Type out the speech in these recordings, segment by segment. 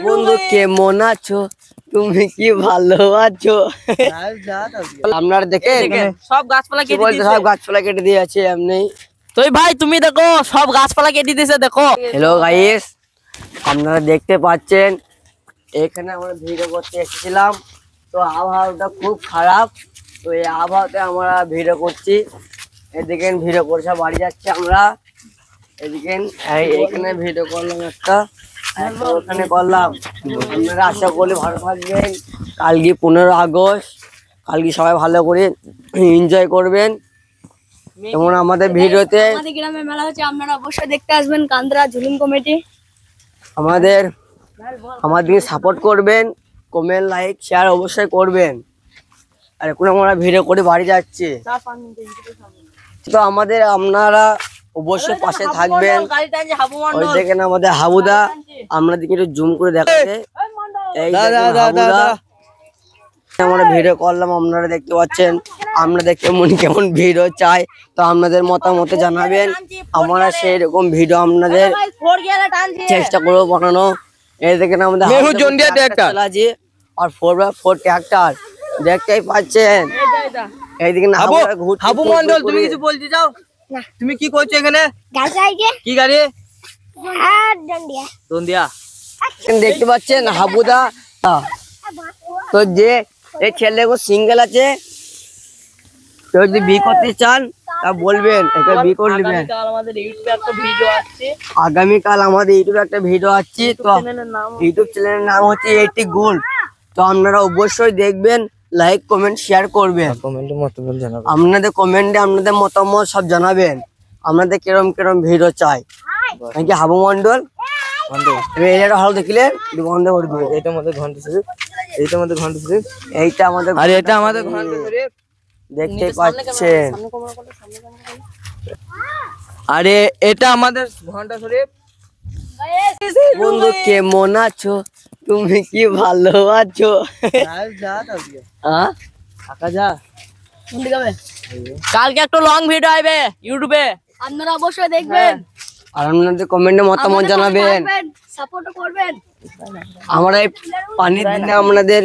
বন্ধু কেমন আছো? তুমি কি ভালো আছো? আপনারা দেখেন সব গাছপালা কেটে দিয়েছে। সব গাছপালা কেটে দিয়েছে এমনি। তো ভাই তুমি দেখো সব গাছপালা কেটে দিয়েছে দেখো। হ্যালো গাইস, আপনারা দেখতে পাচ্ছেন এখানে আমরা ভিডিও করতে এসেছিলাম। তো আবহাওয়াটা খুব খারাপ, তো এই আবহাওয়াতে আমরা ভিডিও করছি। এদিকে ভিডিও করছে, বাড়ি যাচ্ছে আমরা। এদিকে এখানে ভিডিও করলাম একটা ওখানে করলাম। আপনারা আশা করি ভালো থাকবেন। কালকে 15 আগস্ট, কালকে সবাই ভালো করে এনজয় করবেন। যেমন আমাদের ভিডিওতে আমাদের গ্রামে মেলা হচ্ছে, আপনারা অবশ্যই দেখতে আসবেন। কান্দ্রা ঝুলুম কমিটি আমাদেরকে সাপোর্ট করবেন, কমেন্ট লাইক শেয়ার অবশ্যই করবেন। আর এখন আমরা ভিডিও করে বাড়ি যাচ্ছি। তো আপনারা অবশ্যই পাশে থাকবেন। ওই দেখেন আমাদের হাবুদা, আমরা দিকে একটু জুম করে দেখাচ্ছে। এই আমরা ভিডিও করলাম, আপনারা দেখতে পাচ্ছেন। আপনাদের কেমন ভিডিও চাই তো আপনাদের মতামত জানাবেন। আমরা সেই রকম ভিডিও আপনাদের চেষ্টা করবো বানানো। এই দেখেন আমাদের আর 4x4 ট্রাক্টর দেখতেই পাচ্ছেন। এইদিকে হাবু মন্ডল, তুমি কিছু বলতে চাও? তুমি কি করছো এখানে? কি গাড়ি? দন্ডিয়া। দেখতে পাচ্ছেন হাবুদা। তো যে এই ছেলেগুলো সিঙ্গেল আছে, কেউ যদি বিয়ে করতে চান তা বলবেন, এটা বিয়ে করে নেবেন। আগামীকাল আমাদের ইউটিউবে একটা ভিডিও আসছে। তো ইউটিউব চ্যানেলের নাম হচ্ছে এটি গোল্ড। তো আপনারা অবশ্যই দেখবেন, লাইক কমেন্ট শেয়ার করবেন। আপনাদের কমেন্টে আপনাদের মতামত সব জানাবেন। আপনাদের কিরম ভিডিও চাই। নাকি হাবু মন্ডল এটা ভালো দেখলে বন্ধ করে দিবে। এইটার মধ্যে ঘন্টা শরীফ, এইটা আমাদের, আর এটা আমাদের ঘন্টা শরীফ দেখতে পাচ্ছেন। আরে এটা আমাদের ঘন্টা শরীফ। বন্ধু কেমন আছো? তুমি কি ভালো আছো? কালকে একটা লং ভিডিও আসবে ইউটিউবে, আপনারা অবশ্যই দেখবেন। আর আপনাদের কমেন্টে মতামত জানাবেন। সাপোর্ট করবেন। আমরা এই পানির দিনে আপনাদের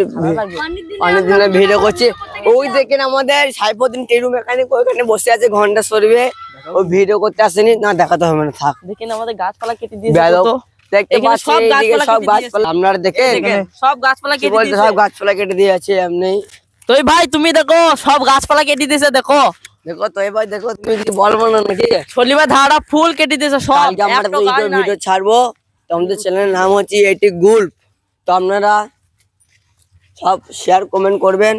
পানির দিনে ভিডিও করছি। ওই দেখেন আমাদের সাইফুদ্দিন টেরু মেকানিক ওইখানে বসে আছে ঘন্টা সরবে। ওই ভিডিও করতে আসেনি, না দেখাতে হবে না, থাক। দেখেন আমাদের গাছপালা কেটে দিয়েছে তো। দেখতে পাচ্ছেন সব গাছপালা, আপনারা দেখেন সব গাছপালা কেটে দিয়েছে। সব গাছপালা কেটে দিয়েছে এমনি। তো ভাই তুমি দেখো সব গাছপালা কেটে দিয়েছে দেখো। দেখো তো এবার দেখো, তুমি কি বলবো না নাকি? শনিবার ধারা ফুল কেটে দিয়েছে সব। আমরা ভিডিও ছাড়বো। তো আমাদের চ্যানেলের নাম হচ্ছে এটি গোল্ড। তো আপনারা সব শেয়ার কমেন্ট করবেন।